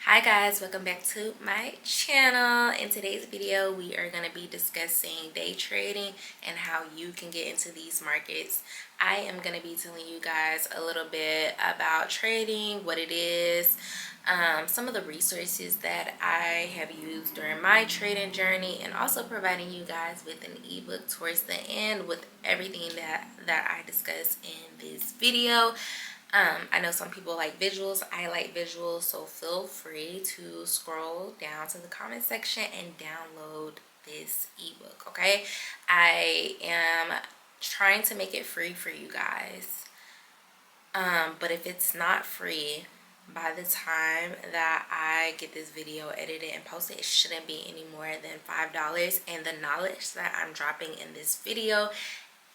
Hi guys, welcome back to my channel. In today's video we are going to be discussing day trading and how you can get into these markets. I am going to be telling you guys a little bit about trading, what it is, some of the resources that I have used during my trading journey, and also providing you guys with an ebook towards the end with everything that I discuss in this video. I know some people like visuals. I like visuals, so feel free to scroll down to the comment section and download this ebook, okay? I am trying to make it free for you guys. But if it's not free, by the time that I get this video edited and posted, it shouldn't be any more than $5. And the knowledge that I'm dropping in this video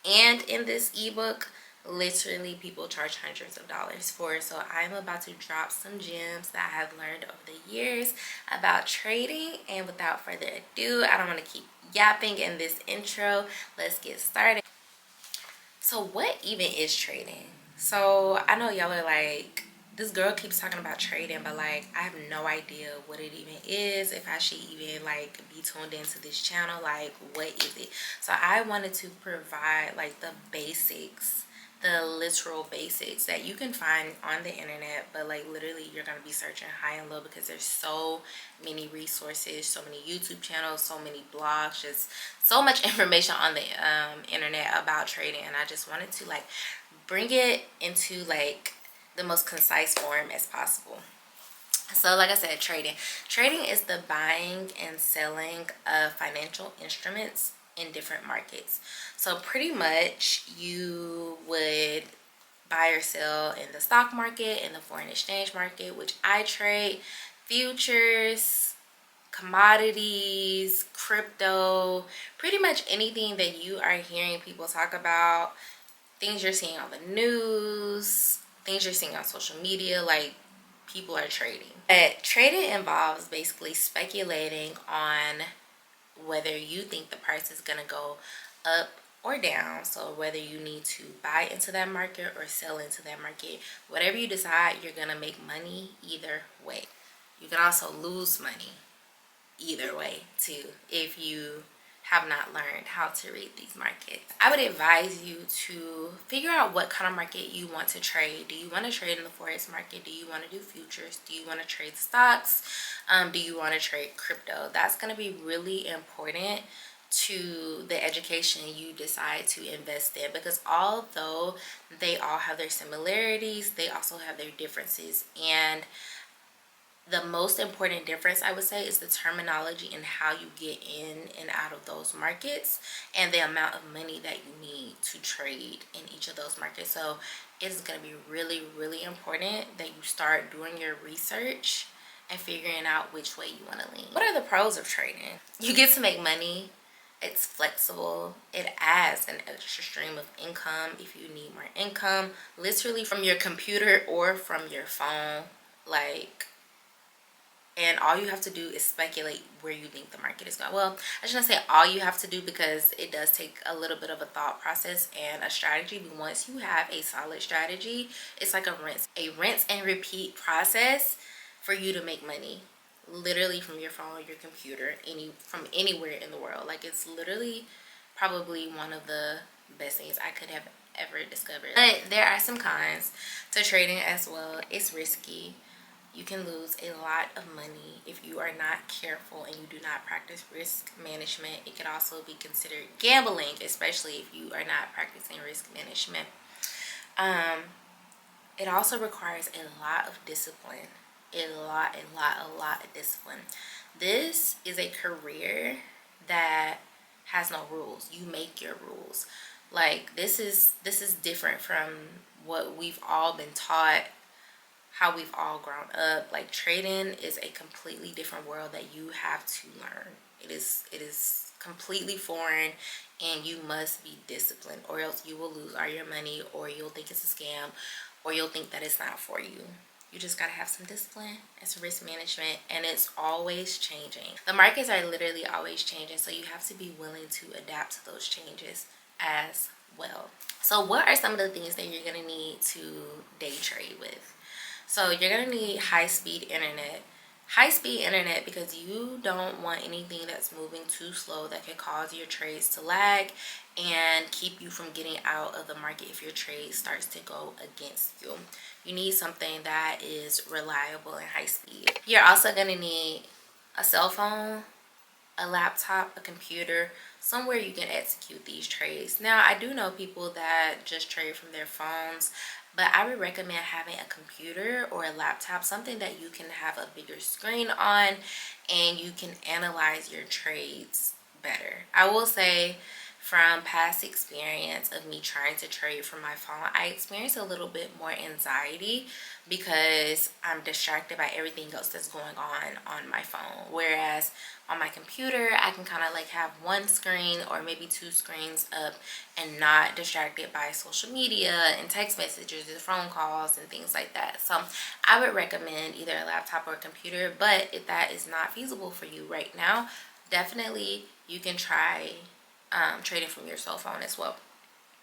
and in this ebook, literally people charge hundreds of dollars for. So I'm about to drop some gems that I have learned over the years about trading. And without further ado, I don't want to keep yapping in this intro. Let's get started. So what even is trading? So I know y'all are like, this girl keeps talking about trading, but like I have no idea what it even is, if I should even like be tuned into this channel. Like, what is it? So I wanted to provide like the basics, the literal basics that you can find on the internet, but like literally you're gonna be searching high and low because there's so many resources, so many YouTube channels, so many blogs, just so much information on the internet about trading. And I just wanted to like bring it into like the most concise form as possible. So like I said, trading is the buying and selling of financial instruments in different markets. So pretty much you would buy or sell in the stock market, in the foreign exchange market, which I trade, futures, commodities, crypto, pretty much anything that you are hearing people talk about, things you're seeing on the news, things you're seeing on social media, like people are trading. But trading involves basically speculating on whether you think the price is going to go up or down. So whether you need to buy into that market or sell into that market, whatever you decide, you're going to make money either way. You can also lose money either way too if you have not learned how to read these markets. I would advise you to figure out what kind of market you want to trade. Do you want to trade in the Forex market? Do you want to do futures? Do you want to trade stocks? Do you want to trade crypto? That's going to be really important to the education you decide to invest in, because although they all have their similarities, they also have their differences. And the most important difference, I would say, is the terminology and how you get in and out of those markets, and the amount of money that you need to trade in each of those markets. So it's going to be really, really important that you start doing your research and figuring out which way you want to lean. What are the pros of trading? You get to make money. It's flexible. It adds an extra stream of income if you need more income, literally from your computer or from your phone. And all you have to do is speculate where you think the market is going. Well, I shouldn't say all you have to do, because it does take a little bit of a thought process and a strategy. But once you have a solid strategy, it's like a rinse and repeat process for you to make money, literally from your phone, your computer, from anywhere in the world. Like, it's literally probably one of the best things I could have ever discovered. But there are some cons to trading as well. It's risky. You can lose a lot of money if you are not careful and you do not practice risk management. It could also be considered gambling, especially if you are not practicing risk management. It also requires a lot of discipline. A lot of discipline. This is a career that has no rules. You make your rules. Like, this is different from what we've all been taught, how we've all grown up. Like, trading is a completely different world that you have to learn. It is completely foreign, and you must be disciplined, or else you will lose all your money, or you'll think it's a scam, or you'll think that it's not for you. You just gotta have some discipline and some risk management, and it's always changing. The markets are literally always changing, so you have to be willing to adapt to those changes as well. So what are some of the things that you're gonna need to day trade with? So you're gonna need high-speed internet. high-speed internet, because you don't want anything that's moving too slow that could cause your trades to lag and keep you from getting out of the market if your trade starts to go against you. You need something that is reliable and high speed. You're also going to need a cell phone, a laptop, a computer, somewhere you can execute these trades. Now, I do know people that just trade from their phones, but I would recommend having a computer or a laptop, something that you can have a bigger screen on and you can analyze your trades better. I will say, from past experience of me trying to trade from my phone, I experienced a little bit more anxiety because I'm distracted by everything else that's going on my phone. Whereas on my computer, I can kind of like have one screen or maybe two screens up and not distracted by social media and text messages and phone calls and things like that. So I would recommend either a laptop or a computer, but if that is not feasible for you right now, definitely you can try trading from your cell phone as well.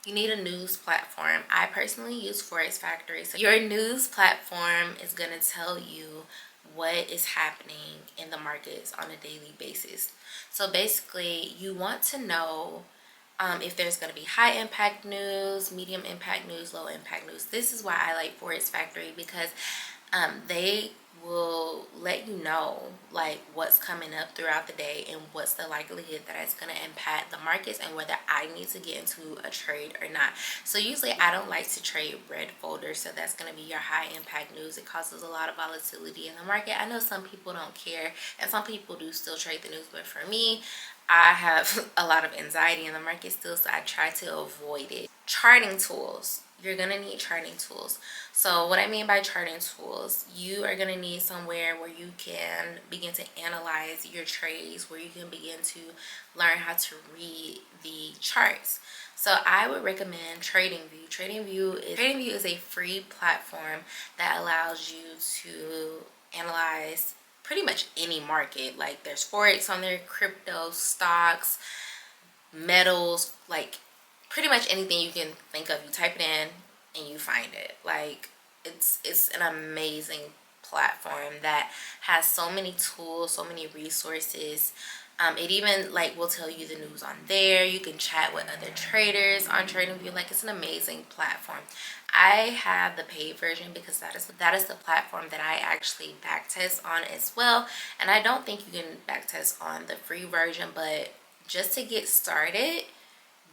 You need a news platform. I personally use Forex Factory. So your news platform is going to tell you what is happening in the markets on a daily basis. So basically, you want to know if there's going to be high impact news, medium impact news, low impact news. This is why I like Forex Factory, because they will let you know like what's coming up throughout the day and what's the likelihood that it's going to impact the markets and whether I need to get into a trade or not. So usually I don't like to trade red folders, so that's going to be your high impact news. It causes a lot of volatility in the market. I know some people don't care and some people do still trade the news, but for me, I have a lot of anxiety in the market still, so I try to avoid it. Charting tools. You're going to need charting tools. So what I mean by charting tools, you are going to need somewhere where you can begin to analyze your trades, where you can begin to learn how to read the charts. So I would recommend TradingView. TradingView is a free platform that allows you to analyze pretty much any market. Like there's Forex on there, crypto, stocks, metals, like pretty much anything you can think of. You type it in and you find it. Like it's an amazing platform that has so many tools, so many resources. It even like will tell you the news on there. You can chat with other traders on TradingView. Like it's an amazing platform. I have the paid version because that is the platform that I actually backtest on as well. And I don't think you can backtest on the free version, but just to get started,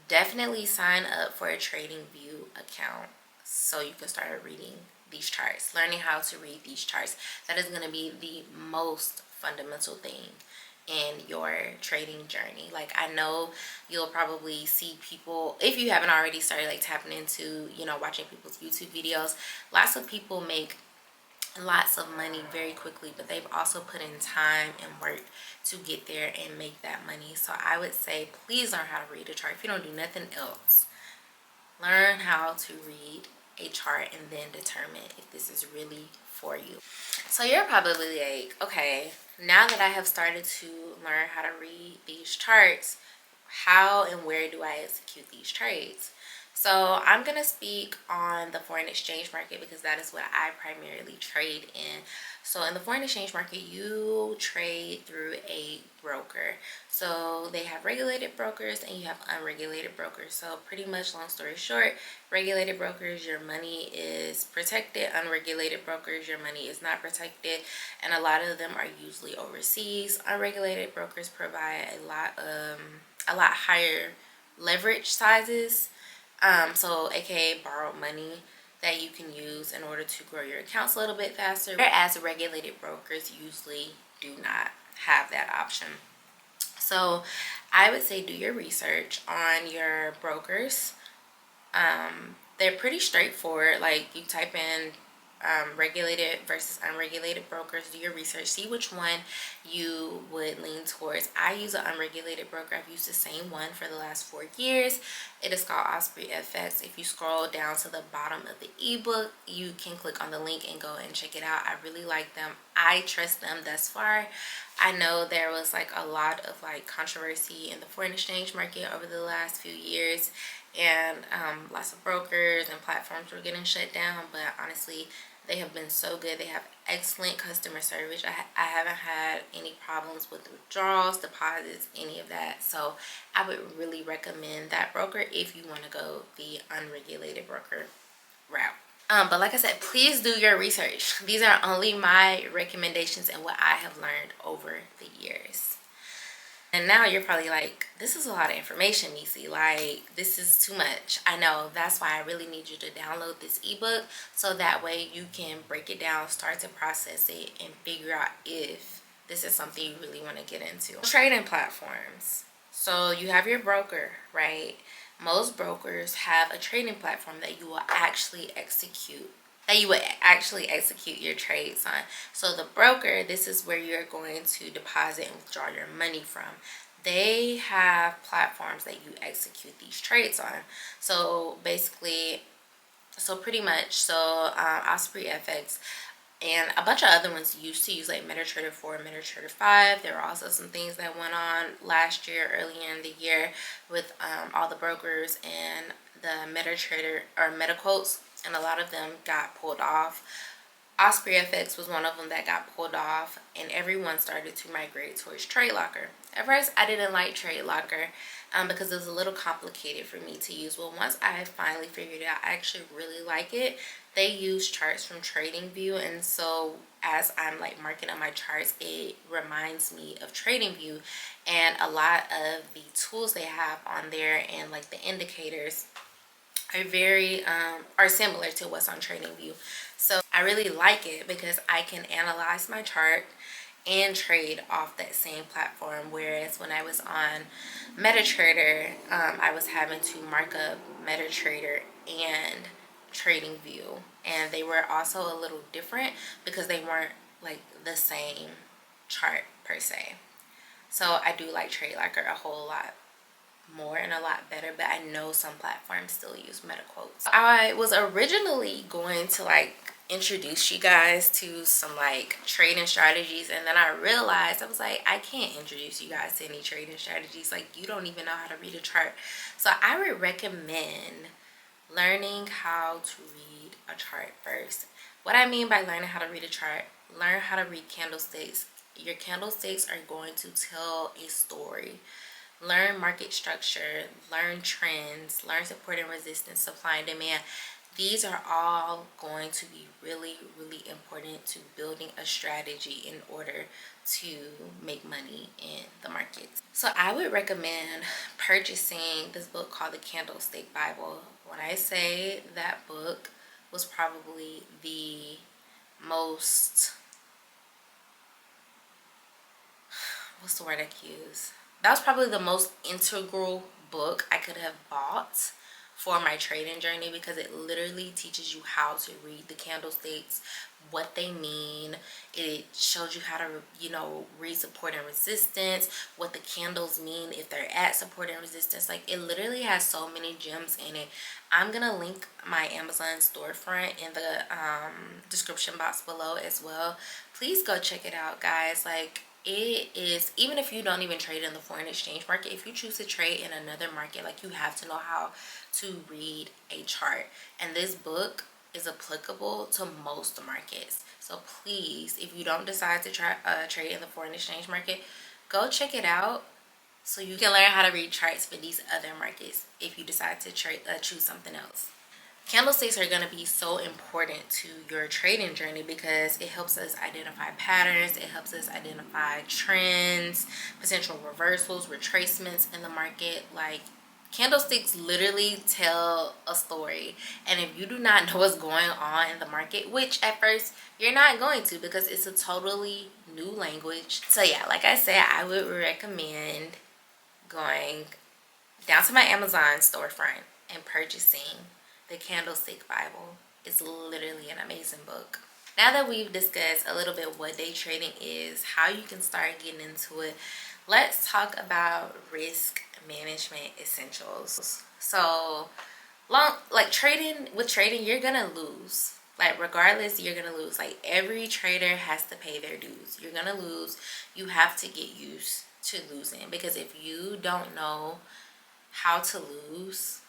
definitely sign up for a TradingView account so you can start reading these charts, learning how to read these charts. That is going to be the most fundamental thing in your trading journey. Like I know you'll probably see people, if you haven't already started like tapping into, you know, watching people's YouTube videos, lots of people make lots of money very quickly, but they've also put in time and work to get there and make that money. So I would say please learn how to read a chart. If you don't do nothing else, learn how to read a chart and then determine if this is really for you. So you're probably like, okay, now that I have started to learn how to read these charts, how and where do I execute these trades? So I'm going to speak on the foreign exchange market because that is what I primarily trade in. So in the foreign exchange market, you trade through a broker. So they have regulated brokers and you have unregulated brokers. So pretty much, long story short, regulated brokers, your money is protected. Unregulated brokers, your money is not protected. And a lot of them are usually overseas. Unregulated brokers provide a lot higher leverage sizes. So aka borrowed money that you can use in order to grow your accounts a little bit faster, whereas regulated brokers usually do not have that option. So I would say do your research on your brokers. They're pretty straightforward. Like you type in regulated versus unregulated brokers, do your research, see which one you would lean towards. I use an unregulated broker. I've used the same one for the last 4 years. It is called Osprey FX. If you scroll down to the bottom of the ebook, you can click on the link and go and check it out. I really like them. I trust them thus far. I know there was like a lot of like controversy in the foreign exchange market over the last few years, and lots of brokers and platforms were getting shut down, but honestly They have been so good. They have excellent customer service. I haven't had any problems with withdrawals, deposits, any of that. So I would really recommend that broker if you want to go the unregulated broker route. But like I said, please do your research. These are only my recommendations and what I have learned over the years. And now you're probably like, this is a lot of information, Nisi. Like, this is too much. I know. That's why I really need you to download this ebook so that way you can break it down, start to process it, and figure out if this is something you really want to get into. Trading platforms. So you have your broker, right? Most brokers have a trading platform that you will actually execute your trades on. So the broker, this is where you're going to deposit and withdraw your money from. They have platforms that you execute these trades on. So basically, pretty much, Osprey FX and a bunch of other ones used to use like MetaTrader 4, MetaTrader 5. There were also some things that went on last year, earlier in the year, with all the brokers and the MetaTrader or MetaQuotes, and a lot of them got pulled off. Osprey FX was one of them that got pulled off, and everyone started to migrate towards TradeLocker. At first, I didn't like TradeLocker because it was a little complicated for me to use. Well, once I finally figured it out, I actually really like it. They use charts from TradingView, and so as I'm like marking up my charts, it reminds me of TradingView, and a lot of the tools they have on there and like the indicators are very are similar to what's on TradingView. So I really like it because I can analyze my chart and trade off that same platform, whereas when I was on MetaTrader, I was having to mark up MetaTrader and TradingView, and they were also a little different because they weren't like the same chart per se. So I do like TradeLocker a whole lot more and a lot better, but I know some platforms still use MetaQuotes. I was originally going to like introduce you guys to some like trading strategies, and then I realized I was like, I can't introduce you guys to any trading strategies. Like, you don't even know how to read a chart. So I would recommend learning how to read a chart first. What I mean by learning how to read a chart, learn how to read candlesticks. Your candlesticks are going to tell a story. Learn market structure, learn trends, learn support and resistance, supply and demand. These are all going to be really, really important to building a strategy in order to make money in the markets. So I would recommend purchasing this book called The Candlestick Bible. When I say that book was probably the most, what's the word I could use? That was probably the most integral book I could have bought for my trading journey, because it literally teaches you how to read the candlesticks, what they mean. It shows you how to, read support and resistance, what the candles mean if they're at support and resistance. Like, it literally has so many gems in it. I'm gonna link my Amazon storefront in the description box below as well. Please go check it out, guys. Like, it is, even if you don't even trade in the foreign exchange market, if you choose to trade in another market, like, you have to know how to read a chart, and this book is applicable to most markets. So please, if you don't decide to trade in the foreign exchange market, go check it out so you can learn how to read charts for these other markets if you decide to choose something else. Candlesticks are going to be so important to your trading journey because it helps us identify patterns, it helps us identify trends, potential reversals, retracements in the market. Like, candlesticks literally tell a story, and if you do not know what's going on in the market, which at first you're not going to because it's a totally new language. So yeah, like I said, I would recommend going down to my Amazon storefront and purchasing The Candlestick Bible. It's literally an amazing book. Now that we've discussed a little bit what day trading is, how you can start getting into it, let's talk about risk management essentials. So, with trading, you're gonna lose. Like, regardless, you're gonna lose. Like, every trader has to pay their dues. You're gonna lose. You have to get used to losing, because if you don't know how to lose,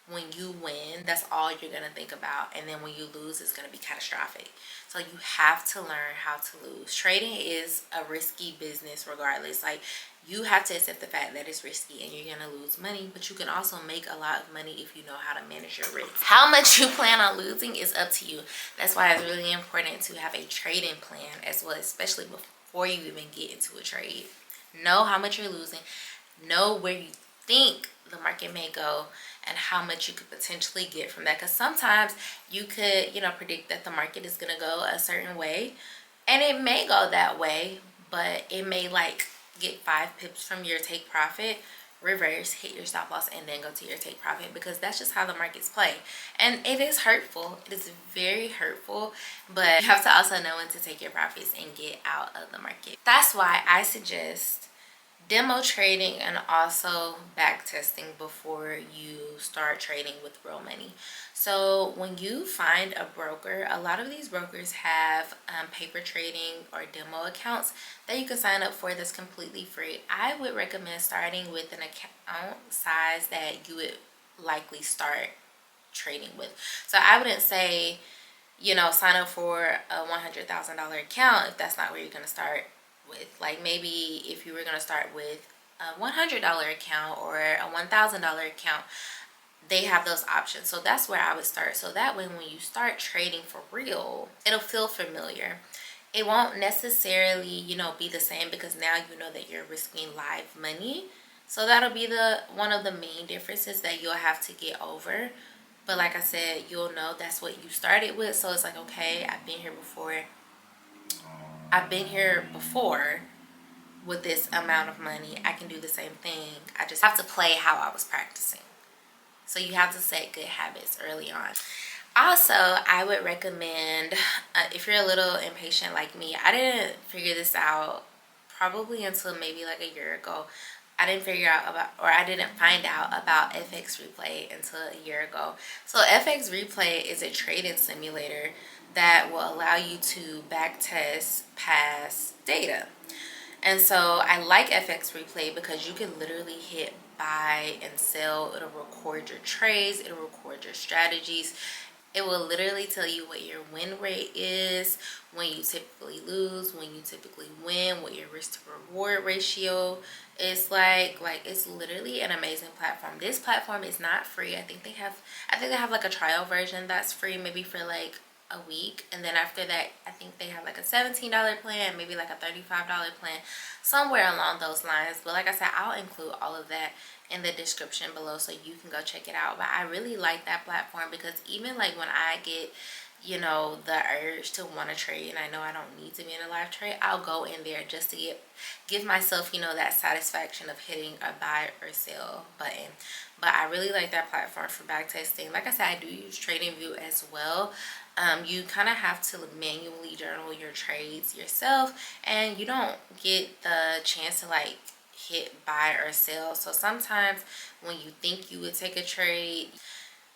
when you win, that's all you're going to think about. And then when you lose, it's going to be catastrophic. So you have to learn how to lose. Trading is a risky business regardless. Like, you have to accept the fact that it's risky and you're going to lose money, but you can also make a lot of money if you know how to manage your risk. How much you plan on losing is up to you. That's why it's really important to have a trading plan as well, especially before you even get into a trade. Know how much you're losing. Know where you think the market may go and how much you could potentially get from that, because sometimes you could, you know, predict that the market is going to go a certain way, and it may go that way, but it may like get 5 pips from your take profit, reverse, hit your stop loss, and then go to your take profit, because that's just how the markets play. And it is hurtful. It is very hurtful, but you have to also know when to take your profits and get out of the market. That's why I suggest demo trading and also back testing before you start trading with real money. So when you find a broker, a lot of these brokers have paper trading or demo accounts that you can sign up for that's completely free. I would recommend starting with an account size that you would likely start trading with. So I wouldn't say, you know, sign up for a $100,000 account if that's not where you're going to start with. Like, maybe if you were going to start with a $100 account or a $1,000 account, they have those options. So that's where I would start. So that way, when you start trading for real, it'll feel familiar. It won't necessarily, you know, be the same, because now you know that you're risking live money. So that'll be one of the main differences that you'll have to get over. But like I said, you'll know that's what you started with. So it's like, okay, I've been here before with this amount of money. I can do the same thing. I just have to play how I was practicing. So you have to set good habits early on. Also, I would recommend, if you're a little impatient like me, I didn't figure this out probably until maybe like a year ago. I didn't find out about FXReplay until a year ago. So FXReplay is a trading simulator that will allow you to backtest past data. And so I like FXReplay because you can literally hit buy and sell. It'll record your trades. It'll record your strategies. It will literally tell you what your win rate is, when you typically lose, when you typically win, what your risk to reward ratio is like it's literally an amazing platform. This platform is not free. I think they have like a trial version that's free, maybe for like a week, and then after that I think they have like a $17 plan, maybe like a $35 plan, somewhere along those lines. But like I said, I'll include all of that in the description below so you can go check it out. But I really like that platform because even like when I get, you know, the urge to want to trade and I know I don't need to be in a live trade, I'll go in there just to give myself, you know, that satisfaction of hitting a buy or sell button. But I really like that platform for back testing. Like I said, I do use TradingView as well. You kind of have to manually journal your trades yourself, and you don't get the chance to like hit buy or sell. So sometimes when you think you would take a trade,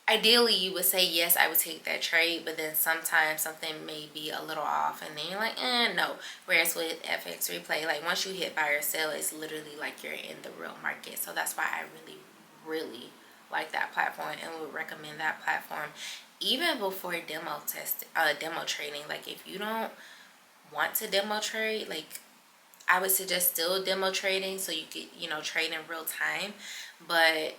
ideally you would say yes, I would take that trade, but then sometimes something may be a little off and then you're like, no. Whereas with FXReplay, like once you hit buy or sell, it's literally like you're in the real market. So that's why I really like that platform and would recommend that platform even before demo trading. Like if you don't want to demo trade, like I would suggest still demo trading so you could, you know, trade in real time. But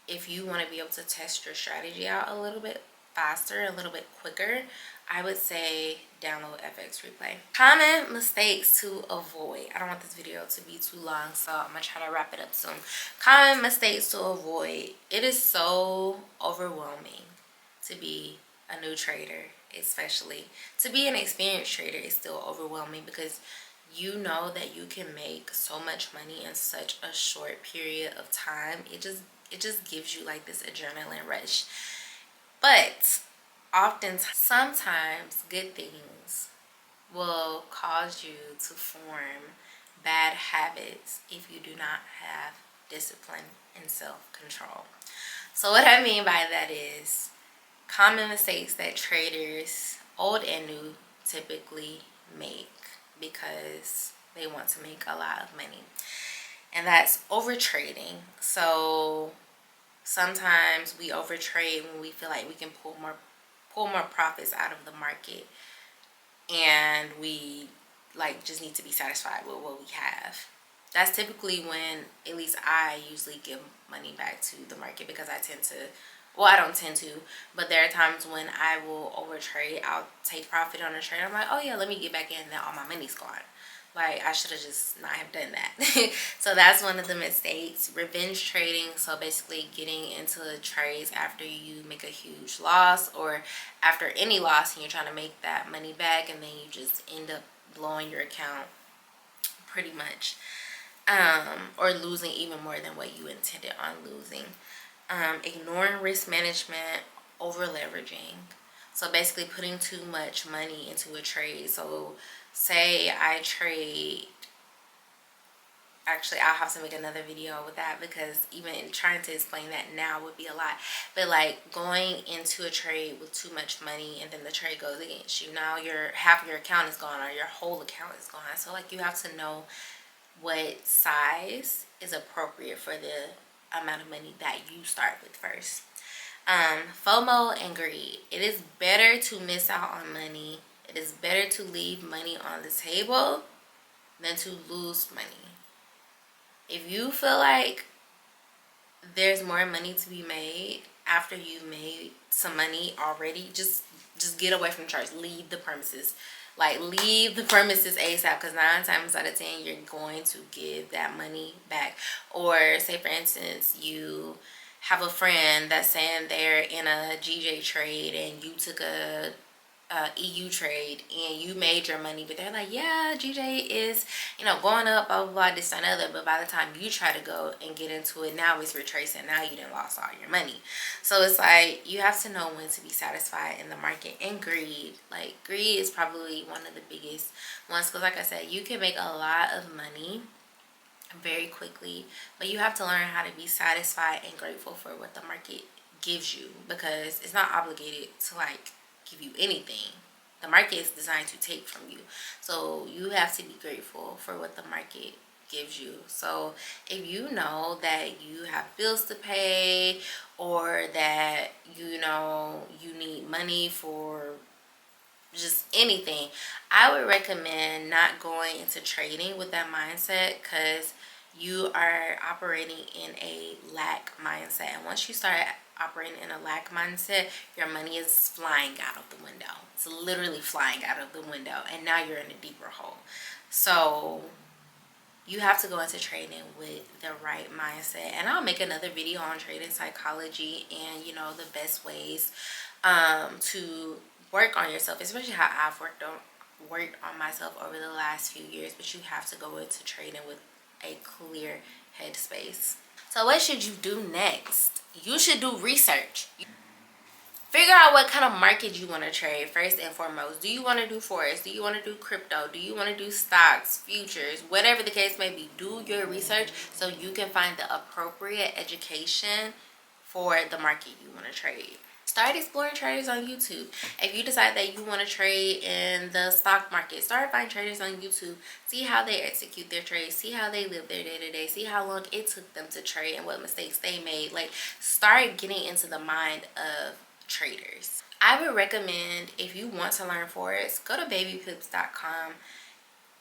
if you want to be able to test your strategy out a little bit faster, a little bit quicker, I would say download FXReplay. Common mistakes to avoid. I don't want this video to be too long, so I'm going to try to wrap it up soon. Common mistakes to avoid. It is so overwhelming to be a new trader, especially. To be an experienced trader is still overwhelming because you know that you can make so much money in such a short period of time. It just gives you like this adrenaline rush. But sometimes good things will cause you to form bad habits if you do not have discipline and self-control. So what I mean by that is common mistakes that traders, old and new, typically make because they want to make a lot of money. And that's over trading. So sometimes we overtrade when we feel like we can pull more profits out of the market, and we like just need to be satisfied with what we have. That's typically when, at least I usually give money back to the market, because I tend to, well, I don't tend to, but there are times when I will overtrade. I'll take profit on a trade. I'm like, oh yeah, let me get back in. Now all my money's gone. Like, I should have just not have done that. So that's one of the mistakes. Revenge trading. So basically getting into trades after you make a huge loss, or after any loss, and you're trying to make that money back, and then you just end up blowing your account pretty much, or losing even more than what you intended on losing. Ignoring risk management, over leveraging. So basically putting too much money into a trade. So say I trade, actually I'll have to make another video with that, because even trying to explain that now would be a lot. But like going into a trade with too much money, and then the trade goes against you, now half of your account is gone, or your whole account is gone. So like you have to know what size is appropriate for the amount of money that you start with first. FOMO and greed. It is better to miss out on money. It is better to leave money on the table than to lose money. If you feel like there's more money to be made after you made some money already, just get away from church. Leave the premises. Like, leave the premises ASAP, because 9 times out of 10 you're going to give that money back. Or say for instance, you have a friend that's saying they're in a GJ trade, and you took a EU trade, and you made your money, but they're like, yeah, GJ is, going up, blah blah blah, this and other. But by the time you try to go and get into it, now it's retracing. Now you done lost all your money. So it's like, you have to know when to be satisfied in the market. And greed, like, greed is probably one of the biggest ones, because like I said, you can make a lot of money very quickly, but you have to learn how to be satisfied and grateful for what the market gives you, because it's not obligated to like give you anything. The market is designed to take from you, so you have to be grateful for what the market gives you. So if you know that you have bills to pay, or that you need money for just anything, I would recommend not going into trading with that mindset, because you are operating in a lack mindset. And once you start operating in a lack mindset, your money is flying out of the window. It's literally flying out of the window, and now you're in a deeper hole. So you have to go into trading with the right mindset. And I'll make another video on trading psychology and the best ways to work on yourself, especially how I've worked on myself over the last few years. But you have to go into trading with a clear headspace. So what should you do next? You should do research. Figure out what kind of market you want to trade first and foremost. Do you want to do Forex? Do you want to do crypto? Do you want to do stocks, futures, whatever the case may be? Do your research so you can find the appropriate education for the market you want to trade. Start exploring traders on YouTube. If you decide that you want to trade in the stock market, start finding traders on YouTube. See how they execute their trades. See how they live their day-to-day. See how long it took them to trade and what mistakes they made. Like, start getting into the mind of traders. I would recommend, if you want to learn Forex, go to babypips.com.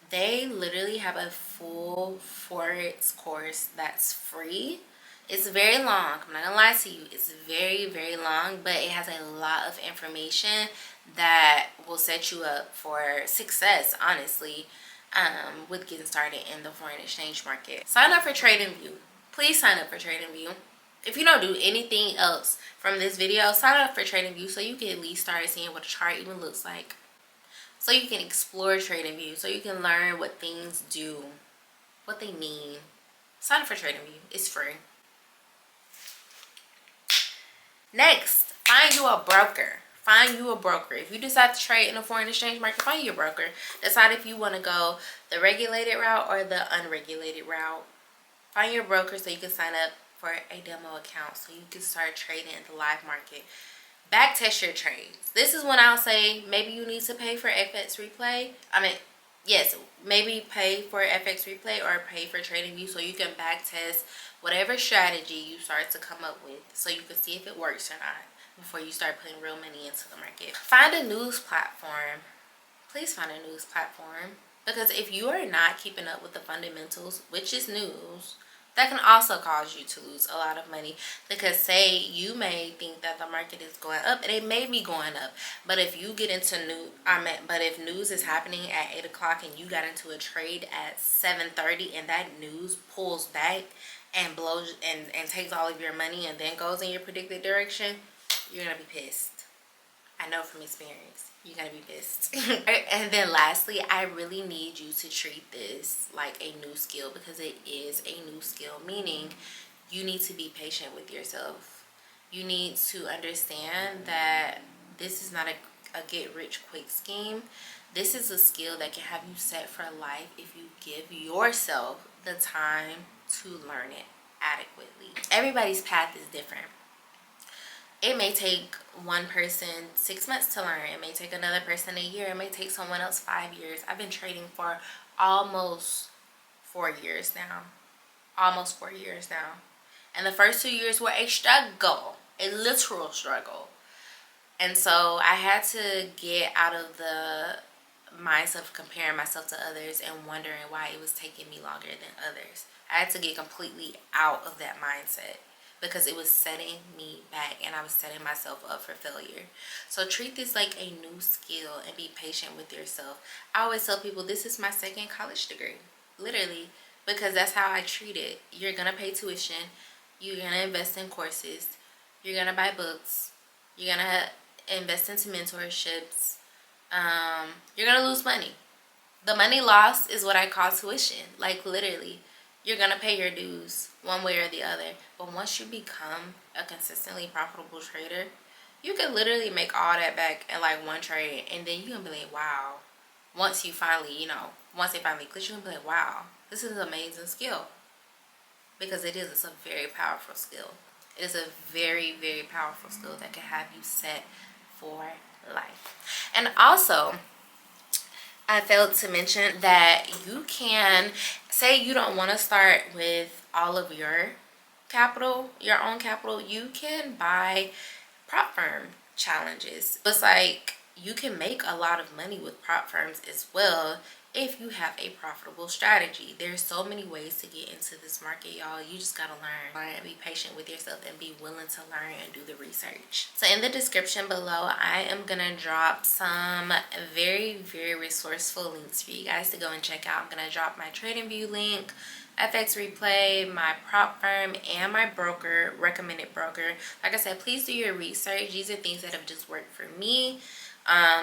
They literally have a full Forex course that's free. It's very long. I'm not gonna lie to you. It's very, very long, but it has a lot of information that will set you up for success, honestly, with getting started in the foreign exchange market. Sign up for TradingView. Please sign up for TradingView. If you don't do anything else from this video, sign up for TradingView so you can at least start seeing what a chart even looks like. So you can explore TradingView, so you can learn what things do, what they mean. Sign up for TradingView. It's free. Next, find you a broker. Find you a broker. If you decide to trade in a foreign exchange market, find you a broker. Decide if you want to go the regulated route or the unregulated route. Find your broker so you can sign up for a demo account so you can start trading in the live market. Back test your trades. This is when I'll say maybe you need to pay for FXReplay. yes, maybe pay for FXReplay or pay for TradingView so you can back test whatever strategy you start to come up with so you can see if it works or not before you start putting real money into the market. Find a news platform. Please find a news platform, because if you are not keeping up with the fundamentals, which is news, that can also cause you to lose a lot of money. Because say you may think that the market is going up, and it may be going up, but if you get into but if news is happening at 8 o'clock and you got into a trade at 7:30 and that news pulls back and blows and takes all of your money and then goes in your predicted direction, you're gonna be pissed. I know from experience, you're gonna be pissed. And then lastly, I really need you to treat this like a new skill, because it is a new skill, meaning you need to be patient with yourself. You need to understand that this is not a get rich quick scheme. This is a skill that can have you set for life if you give yourself the time to learn it adequately. Everybody's path is different. It may take one person 6 months to learn. It may take another person a year. It may take someone else 5 years. I've been trading for almost 4 years now. Almost 4 years now. And the first 2 years were a struggle. A literal struggle. And so I had to get out of the mindset of comparing myself to others and wondering why it was taking me longer than others. I had to get completely out of that mindset, because it was setting me back and I was setting myself up for failure. So treat this like a new skill and be patient with yourself. I always tell people this is my second college degree, literally, because that's how I treat it. You're gonna pay tuition, you're gonna invest in courses, you're gonna buy books, you're gonna invest into mentorships, you're gonna lose money. The money lost is what I call tuition. Like, literally, you're gonna pay your dues one way or the other. But once you become a consistently profitable trader, you can literally make all that back in like one trade, and then you can be like, wow. Once you finally, once they finally click, you can be like, wow, this is an amazing skill. Because it is. It's a very powerful skill. It is a very, very powerful skill that can have you set for life. And also, I failed to mention that you can, say you don't want to start with all of your capital, your own capital, you can buy prop firm challenges. It's like you can make a lot of money with prop firms as well if you have a profitable strategy. There's so many ways to get into this market, y'all. You just gotta learn and be patient with yourself and be willing to learn and do the research. So in the description below, I am gonna drop some very, very resourceful links for you guys to go and check out. I'm gonna drop my TradingView link, FXReplay, my prop firm, and my broker, recommended broker. Like I said, please do your research. These are things that have just worked for me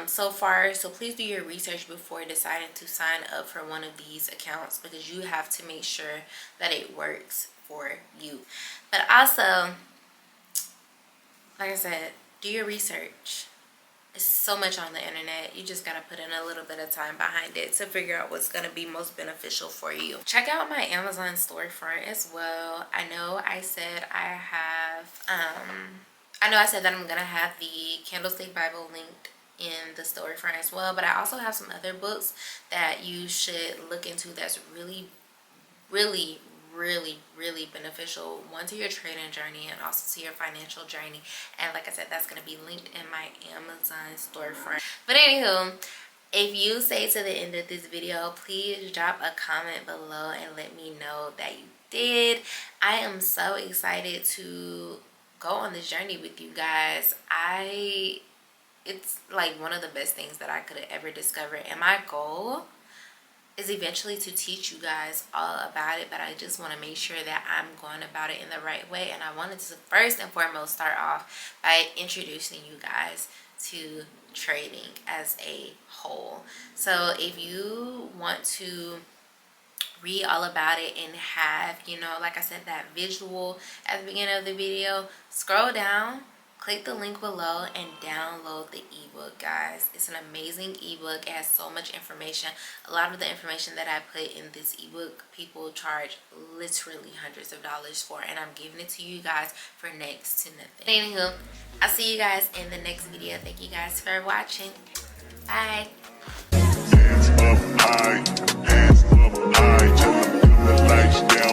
so far, so please do your research before deciding to sign up for one of these accounts, because you have to make sure that it works for you. But also, like I said, do your research. It's so much on the internet. You just gotta put in a little bit of time behind it to figure out what's gonna be most beneficial for you. Check out my Amazon storefront as well. I know I said that I'm gonna have the Candlestick Bible linked in the storefront as well, but I also have some other books that you should look into that's really, really, really, really beneficial, one to your trading journey and also to your financial journey. And like I said, that's going to be linked in my Amazon storefront. But anywho, if you stay to the end of this video, please drop a comment below and let me know that you did. I am so excited to go on this journey with you guys. It's like one of the best things that I could have ever discovered, and my goal is eventually to teach you guys all about it, but I just want to make sure that I'm going about it in the right way. And I wanted to first and foremost start off by introducing you guys to trading as a whole. So if you want to read all about it and have, like I said, that visual at the beginning of the video, scroll down, click the link below, and download the ebook, guys. It's an amazing ebook. It has so much information. A lot of the information that I put in this ebook, people charge literally hundreds of dollars for, and I'm giving it to you guys for next to nothing. Anywho, I'll see you guys in the next video. Thank you guys for watching. Bye. Hi.